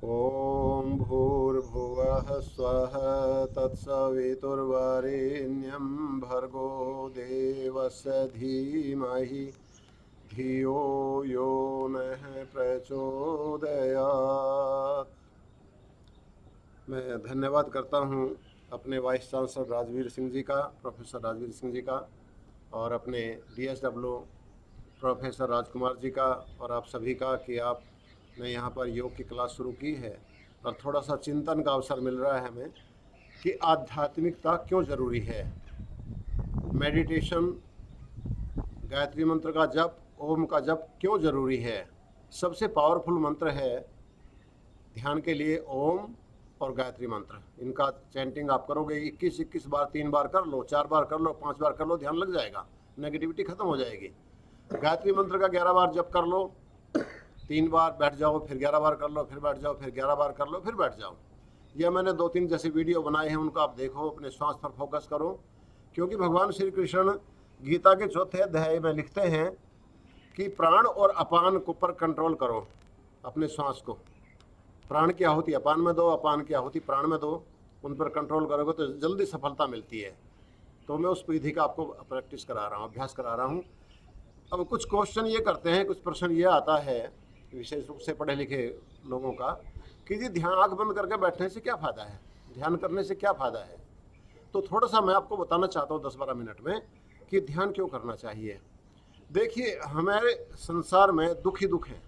ॐ भूर्भुवः स्वः तत्सवितुर्वरेण्यं भर्गो देवस्य धीमहि धियो यो नः प्रचोदयात्। मैं धन्यवाद करता हूँ अपने वाइस चांसलर राजवीर सिंह जी का, प्रोफेसर राजवीर सिंह जी का, और अपने DSW प्रोफेसर राजकुमार जी का, और आप सभी का कि आपने यहाँ पर योग की क्लास शुरू की है और थोड़ा सा चिंतन का अवसर मिल रहा है हमें कि आध्यात्मिकता क्यों ज़रूरी है। मेडिटेशन, गायत्री मंत्र का जप, ओम का जप क्यों ज़रूरी है। सबसे पावरफुल मंत्र है ध्यान के लिए ओम और गायत्री मंत्र। इनका चैंटिंग आप करोगे 21 बार, 3 बार कर लो, 4 बार कर लो, 5 बार कर लो, ध्यान लग जाएगा, नेगेटिविटी खत्म हो जाएगी। गायत्री मंत्र का 11 बार जप कर लो, 3 बार बैठ जाओ, फिर 11 बार कर लो, फिर बैठ जाओ, फिर 11 बार कर लो, फिर बैठ जाओ। यह मैंने 2-3 जैसे वीडियो बनाए हैं, उनको आप देखो, अपने श्वास पर फोकस करो, क्योंकि भगवान श्री कृष्ण गीता के 4थे अध्याय में लिखते हैं कि प्राण और अपान को पर कंट्रोल करो, अपने श्वास को। प्राण की आहुति अपान में दो, अपान की आहुति प्राण में दो, उन पर कंट्रोल करोगे तो जल्दी सफलता मिलती है। तो मैं उस विधि का आपको प्रैक्टिस करा रहा हूँ, अभ्यास करा रहा हूँ। अब कुछ क्वेश्चन ये करते हैं, कुछ प्रश्न ये आता है विशेष रूप से पढ़े लिखे लोगों का कि जी ध्यान आँख बंद करके बैठने से क्या फ़ायदा है, ध्यान करने से क्या फ़ायदा है। तो थोड़ा सा मैं आपको बताना चाहता हूँ 10-12 मिनट में कि ध्यान क्यों करना चाहिए। देखिए, हमारे संसार में दुख ही दुख है,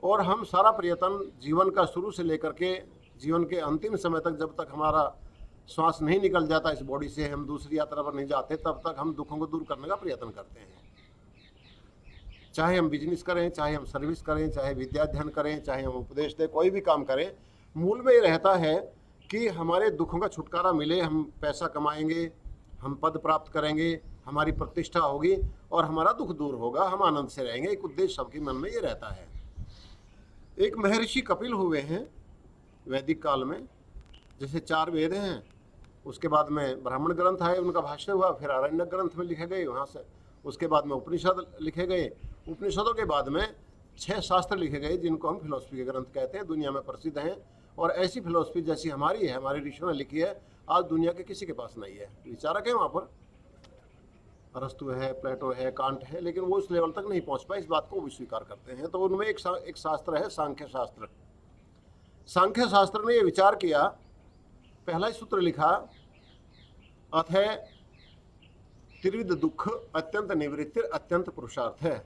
और हम सारा प्रयत्न जीवन का शुरू से लेकर के जीवन के अंतिम समय तक, जब तक हमारा श्वास नहीं निकल जाता इस बॉडी से, हम दूसरी यात्रा पर नहीं जाते, तब तक हम दुखों को दूर करने का प्रयत्न करते हैं। चाहे हम बिजनेस करें, चाहे हम सर्विस करें, चाहे विद्याध्ययन करें, चाहे हम उपदेश दें, कोई भी काम करें, मूल में ये रहता है कि हमारे दुखों का छुटकारा मिले। हम पैसा कमाएंगे, हम पद प्राप्त करेंगे, हमारी प्रतिष्ठा होगी और हमारा दुख दूर होगा, हम आनंद से रहेंगे। एक उद्देश्य सबके मन में ये रहता है। एक महर्षि कपिल हुए हैं वैदिक काल में, जैसे 4 वेद हैं, उसके बाद में ब्राह्मण ग्रंथ आए, उनका भाष्य हुआ, फिर आरण्यक ग्रंथ में लिखे गए, वहाँ से उसके बाद में उपनिषद लिखे गए, उपनिषदों के बाद में 6 शास्त्र लिखे गए, जिनको हम फिलोसफी के ग्रंथ कहते हैं, दुनिया में प्रसिद्ध हैं। और ऐसी फिलोसफी जैसी हमारी है, हमारे ऋषियों ने लिखी है, आज दुनिया के किसी के पास नहीं है। विचारक है वहाँ पर, अरस्तु है, प्लेटो है, कांट है, लेकिन वो उस लेवल तक नहीं पहुँच पाए, इस बात को भी स्वीकार करते हैं। तो उनमें एक शास्त्र है सांख्य शास्त्र। सांख्य शास्त्र ने ये विचार किया, पहला ही सूत्र लिखा, अथय त्रिविध दुख अत्यंत निवृत्तिर अत्यंत पुरुषार्थ है,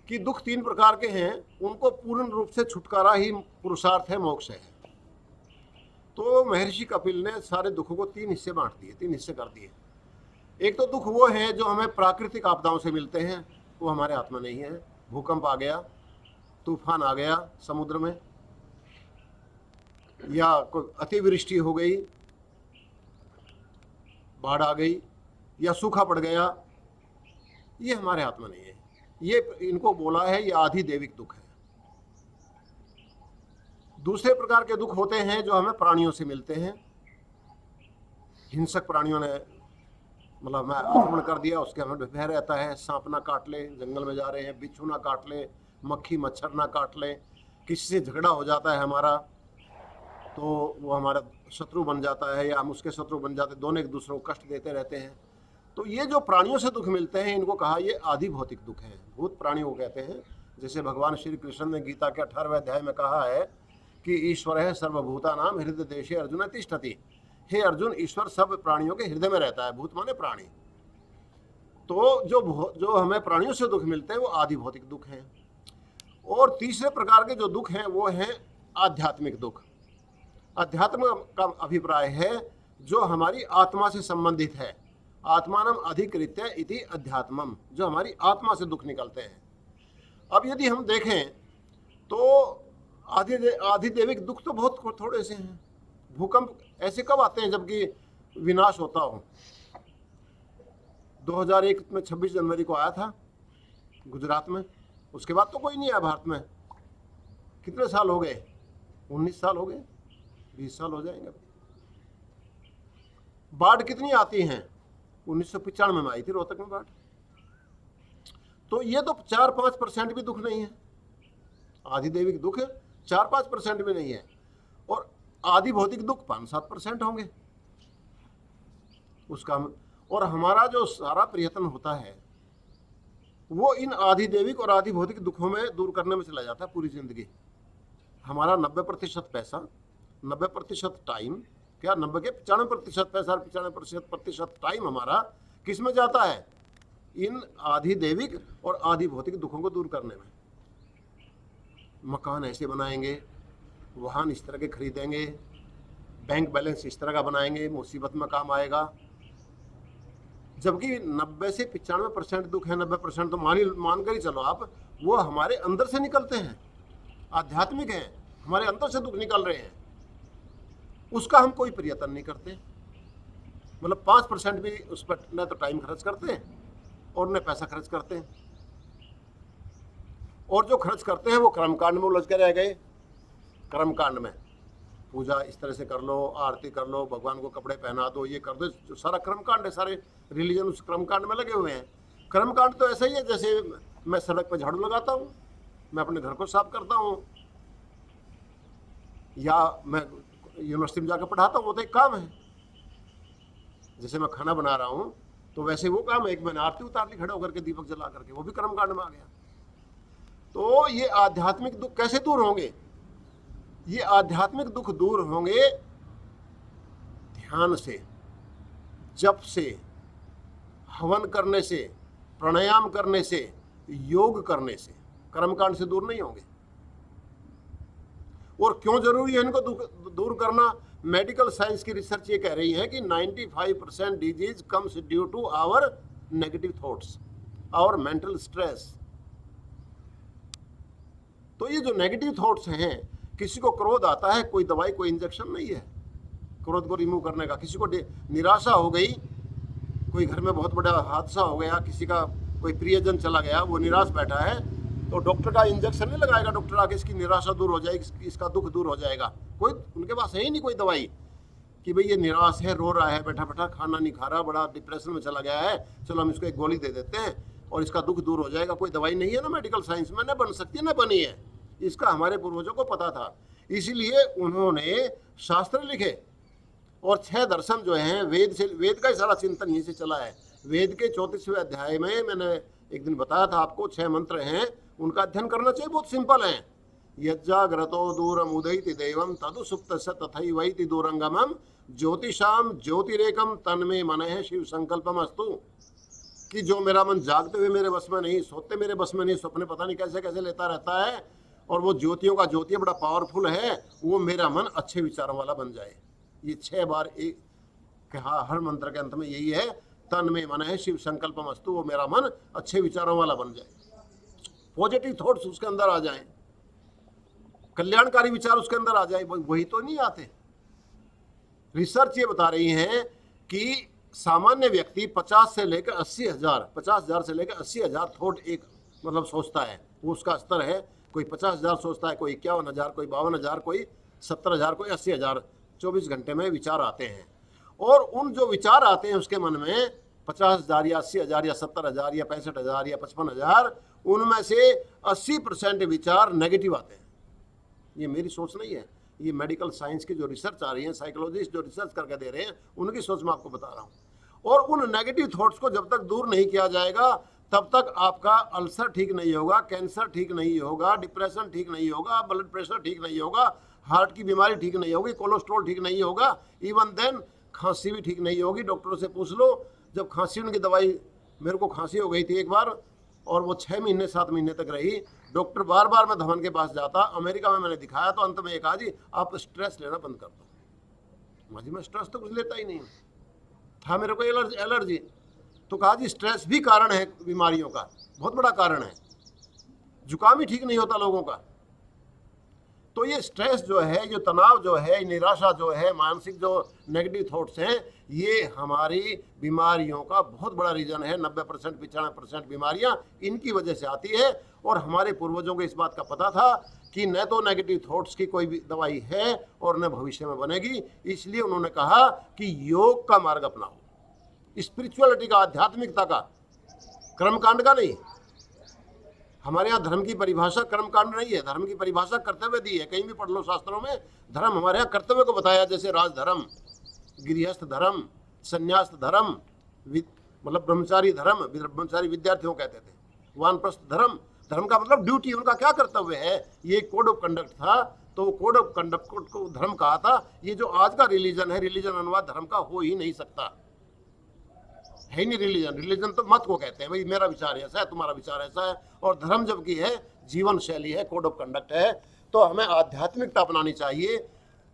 कि दुख 3 प्रकार के हैं, उनको पूर्ण रूप से छुटकारा ही पुरुषार्थ है, मोक्ष है। तो महर्षि कपिल ने सारे दुखों को 3 हिस्से बांट दिए, 3 हिस्से कर दिए। एक तो दुख वो है जो हमें प्राकृतिक आपदाओं से मिलते हैं, वो हमारे हाथ में नहीं है। भूकंप आ गया, तूफान आ गया समुद्र में, या कोई अतिवृष्टि हो गई, बाढ़ आ गई, या सूखा पड़ गया, ये हमारे हाथ में नहीं है। ये इनको बोला है ये आधिदैविक दुख है। दूसरे प्रकार के दुख होते हैं जो हमें प्राणियों से मिलते हैं। हिंसक प्राणियों ने मतलब मैं आक्रमण कर दिया, उसके हमें भय रहता है, सांप ना काट ले, जंगल में जा रहे हैं, बिच्छू ना काट ले, मक्खी मच्छर ना काट ले, किसी से झगड़ा हो जाता है हमारा तो वो हमारा शत्रु बन जाता है, या हम उसके शत्रु बन जाते हैं, दोनों एक दूसरे को कष्ट देते रहते हैं। तो ये जो प्राणियों से दुख मिलते हैं, इनको कहा ये आदि भौतिक दुख है, भूत प्राणियों को कहते हैं। जैसे भगवान श्री कृष्ण ने गीता के 18वें अध्याय में कहा है कि ईश्वर है सर्वभूतानां हृदय देशे अर्जुन तिष्ठति। हे अर्जुन, ईश्वर सब प्राणियों के हृदय में रहता है, भूत माने प्राणी। तो जो हमें प्राणियों से दुख मिलते हैं वो आदि भौतिक दुख हैं। और तीसरे प्रकार के जो दुख हैं वो हैं आध्यात्मिक दुख। अध्यात्म का अभिप्राय है जो हमारी आत्मा से संबंधित है, आत्मानम अधिकृत्य इति अध्यात्मम, जो हमारी आत्मा से दुख निकलते हैं। अब यदि हम देखें तो आधिदैविक दुख तो बहुत थोड़े से हैं। भूकंप ऐसे कब आते हैं जबकि विनाश होता हो। 2001 में 26 जनवरी को आया था गुजरात में, उसके बाद तो कोई नहीं आया भारत में। कितने साल हो गए? 19 साल हो गए, 20 साल हो जाएंगे। बाढ़ कितनी आती हैं? 1995 में आई थी रोहतक में बाढ़। तो ये तो 4-5% भी दुख नहीं है। आधि दैविक दुख 4-5% में नहीं है, और आधि भौतिक दुख 5-7% होंगे उसका। और हमारा जो सारा प्रयत्न होता है वो इन आधि दैविक और आधि भौतिक दुखों में दूर करने में चला जाता है पूरी जिंदगी। हमारा 90% पैसा, 90% टाइम, क्या 90 के 95% पैसा, 95% टाइम हमारा किस में जाता है? इन आधि दैविक और आधि भौतिक दुखों को दूर करने में। मकान ऐसे बनाएंगे, वाहन इस तरह के खरीदेंगे, बैंक बैलेंस इस तरह का बनाएंगे, मुसीबत में काम आएगा। जबकि 90 से 95% दुख है, 90% तो मान कर ही चलो आप, वो हमारे अंदर से निकलते हैं, आध्यात्मिक हैं, हमारे अंदर से दुख निकल रहे हैं, उसका हम कोई प्रयत्न नहीं करते। मतलब 5% भी उस पर न तो टाइम खर्च करते हैं और न पैसा खर्च करते हैं, और जो खर्च करते हैं वो कर्मकांड में उलझ के रह गए। कर्मकांड में पूजा इस तरह से कर लो, आरती कर लो, भगवान को कपड़े पहना दो, ये कर दो, जो सारा कर्मकांड है, सारे रिलीजन उस कर्मकांड में लगे हुए हैं। कर्मकांड तो ऐसा ही है जैसे मैं सड़क पर झाड़ू लगाता हूँ, मैं अपने घर को साफ करता हूँ, या मैं यूनिवर्सिटी में जाकर पढ़ाता हूँ, वो तो एक काम है। जैसे मैं खाना बना रहा हूँ तो वैसे वो काम है, एक मैंने आरती उतार ली खड़े होकर के, दीपक जला करके, वो भी कर्मकांड में आ गया। तो ये आध्यात्मिक दुख कैसे दूर होंगे? ये आध्यात्मिक दुख दूर होंगे ध्यान से, जप से, हवन करने से, प्राणायाम करने से, योग करने से। कर्मकांड से दूर नहीं होंगे। और क्यों जरूरी है इनको दूर करना? मेडिकल साइंस की रिसर्च ये कह रही है कि 95% disease comes due to our negative thoughts, our mental stress. तो ये जो नेगेटिव थॉट्स हैं, किसी को क्रोध आता है, कोई दवाई कोई इंजेक्शन नहीं है क्रोध को रिमूव करने का। किसी को निराशा हो गई, कोई घर में बहुत बड़ा हादसा हो गया, किसी का कोई प्रियजन चला गया, वो निराश बैठा है, तो डॉक्टर का इंजेक्शन नहीं लगाएगा डॉक्टर आके इसकी निराशा दूर हो जाएगी, इसका दुख दूर हो जाएगा। कोई उनके पास है ही नहीं कोई दवाई कि भाई ये निराश है, रो रहा है, बैठा बैठा खाना नहीं खा रहा, बड़ा डिप्रेशन में चला गया है, चलो हम इसको एक गोली दे देते हैं और इसका दुख दूर हो जाएगा। कोई दवाई नहीं है ना मेडिकल साइंस में, न बन सकती न बनी है। इसका हमारे पूर्वजों को पता था, इसीलिए उन्होंने शास्त्र लिखे। और 6 दर्शन जो हैं, वेद का ही सारा चिंतन यहीं से चला है। वेद के 34वें अध्याय में मैंने एक दिन बताया था आपको, 6 मंत्र हैं, उनका अध्ययन करना चाहिए। बहुत सिंपल है। यज्जाग्रतो दूरम उदयति दैवम तदु सुप्तस्य तथैवैति दूरंगमम ज्योतिषाम ज्योतिरेकम तन्मे मनः शिव संकल्पम अस्तु। कि जो मेरा मन जागते हुए मेरे बस में नहीं, सोते मेरे बस में नहीं, सपने पता नहीं कैसे कैसे लेता रहता है, और वो ज्योतियों का ज्योति बड़ा पावरफुल है, वो मेरा मन अच्छे विचारों वाला बन जाए। ये 6 बार एक कहा, हर मंत्र के अंत में यही है, तन में मन है शिव संकल्पम अस्तु, वो मेरा मन अच्छे विचारों वाला बन जाए, पॉजिटिव थॉट्स उसके अंदर आ जाएं, कल्याणकारी विचार उसके अंदर आ जाए। वही तो नहीं आते। रिसर्च ये बता रही है कि सामान्य व्यक्ति 50 से लेकर 80,000, 50,000 से लेकर 80,000 थॉट एक मतलब सोचता है, वो उसका स्तर है। कोई 50,000 सोचता है, कोई 51,000, कोई 52,000, कोई 70,000, कोई 80,000 24 घंटे में विचार आते हैं। और उन जो विचार आते हैं उसके मन में 50,000 या 80,000 या 70,000 या 65,000 या 55,000, उनमें से 80% विचार नेगेटिव आते हैं। ये मेरी सोच नहीं है, ये मेडिकल साइंस की जो रिसर्च आ रही है, साइकोलॉजिस्ट जो रिसर्च करके दे रहे हैं, उनकी सोच मैं आपको बता रहा हूँ। और उन नेगेटिव थॉट्स को जब तक दूर नहीं किया जाएगा, तब तक आपका अल्सर ठीक नहीं होगा, कैंसर ठीक नहीं होगा, डिप्रेशन ठीक नहीं होगा, ब्लड प्रेशर ठीक नहीं होगा, हार्ट की बीमारी ठीक नहीं होगी, कोलेस्ट्रॉल ठीक नहीं होगा, इवन देन खांसी भी ठीक नहीं होगी। डॉक्टरों से पूछ लो, जब खांसी उनकी दवाई, मेरे को खांसी हो गई थी एक बार, और वो 6 महीने 7 महीने तक रही। डॉक्टर बार बार मैं धवन के पास जाता, अमेरिका में मैंने दिखाया, तो अंत में एक कहा जी आप स्ट्रेस लेना बंद कर दो। माजी मैं स्ट्रेस तो कुछ लेता ही नहीं था, मेरे को एलर्जी। तो कहा जी स्ट्रेस भी कारण है बीमारियों का, बहुत बड़ा कारण है, जुकाम ही ठीक नहीं होता लोगों का। तो ये स्ट्रेस जो है, जो तनाव जो है, निराशा जो है, मानसिक जो नेगेटिव थॉट्स हैं, ये हमारी बीमारियों का बहुत बड़ा रीजन है। 90% 95% बीमारियां इनकी वजह से आती है। और हमारे पूर्वजों को इस बात का पता था कि न तो नेगेटिव थॉट्स की कोई भी दवाई है और न भविष्य में बनेगी। इसलिए उन्होंने कहा कि योग का मार्ग अपनाओ, स्पिरिचुअलिटी का, आध्यात्मिकता का, कर्मकांड का नहीं। हमारे यहाँ धर्म की परिभाषा कर्मकांड नहीं है, धर्म की परिभाषा कर्तव्य दी है। कहीं भी पढ़ लो शास्त्रों में, धर्म हमारे यहाँ कर्तव्य को बताया, जैसे राजधर्म, गृहस्थ धर्म, संन्यास धर्म, मतलब ब्रह्मचारी धर्म, ब्रह्मचारी विद्यार्थियों कहते थे, वानप्रस्थ धर्म, धर्म का मतलब ड्यूटी, उनका क्या कर्तव्य है, ये कोड ऑफ कंडक्ट था। तो कोड ऑफ कंडक्ट को धर्म कहा था। ये जो आज का रिलीजन है, रिलीजन अनुवाद धर्म का हो ही नहीं सकता, है ही नहीं रिलीजन। रिलीजन तो मत को कहते हैं, भाई मेरा विचार ऐसा है, तुम्हारा विचार ऐसा है। और धर्म जबकि है जीवन शैली है, कोड ऑफ कंडक्ट है। तो हमें आध्यात्मिकता अपनानी चाहिए,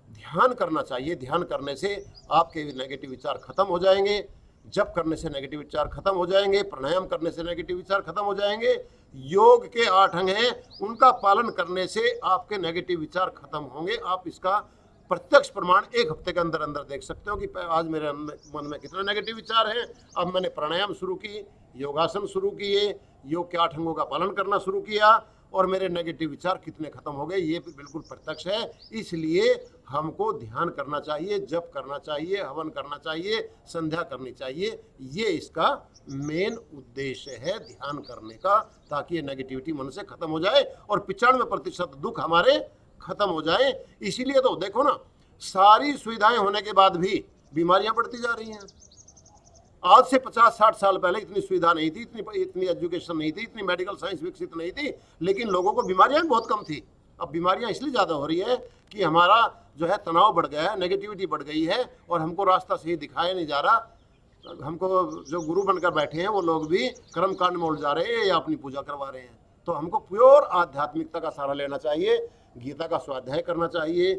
ध्यान करना चाहिए। ध्यान करने से आपके नेगेटिव विचार खत्म हो जाएंगे, जप करने से नेगेटिव विचार खत्म हो जाएंगे, प्राणायाम करने से नेगेटिव विचार खत्म हो जाएंगे। योग के 8 अंग हैं, उनका पालन करने से आपके नेगेटिव विचार खत्म होंगे। आप इसका प्रत्यक्ष प्रमाण 1 हफ्ते के अंदर अंदर देख सकते हो कि आज मेरे मन में कितने नेगेटिव विचार हैं। अब मैंने प्राणायाम शुरू की, योगासन शुरू किए, योग के 8 अंगों का पालन करना शुरू किया, और मेरे नेगेटिव विचार कितने खत्म हो गए, ये बिल्कुल प्रत्यक्ष है। इसलिए हमको ध्यान करना चाहिए, जप करना चाहिए, हवन करना चाहिए, संध्या करनी चाहिए। ये इसका मेन उद्देश्य है, ध्यान करने का, ताकि ये नेगेटिविटी मन से खत्म हो जाए और 95% दुख हमारे खत्म हो जाए। इसीलिए तो देखो ना, सारी सुविधाएं होने के बाद भी बीमारियां बढ़ती जा रही हैं। आज से 50-60 साल पहले इतनी सुविधा नहीं थी, इतनी एजुकेशन नहीं थी, इतनी मेडिकल साइंस विकसित नहीं थी, लेकिन लोगों को बीमारियां भी बहुत कम थी। अब बीमारियां इसलिए ज़्यादा हो रही है कि हमारा जो है तनाव बढ़ गया है, नेगेटिविटी बढ़ गई है, और हमको रास्ता सही दिखाया नहीं जा रहा। हमको जो गुरु बनकर बैठे हैं वो लोग भी कर्मकांड में उलझा रहे हैं या अपनी पूजा करवा रहे हैं। तो हमको प्योर आध्यात्मिकता का सहारा लेना चाहिए, गीता का स्वाध्याय करना चाहिए,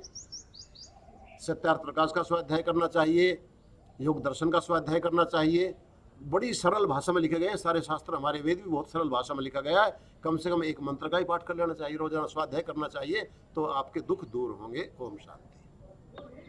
सत्यार्थ प्रकाश का स्वाध्याय करना चाहिए, योग दर्शन का स्वाध्याय करना चाहिए। बड़ी सरल भाषा में लिखे गए हैं सारे शास्त्र, हमारे वेद भी बहुत सरल भाषा में लिखा गया है। कम से कम एक मंत्र का ही पाठ कर लेना चाहिए, रोजाना स्वाध्याय करना चाहिए, तो आपके दुख दूर होंगे। ओम शांति।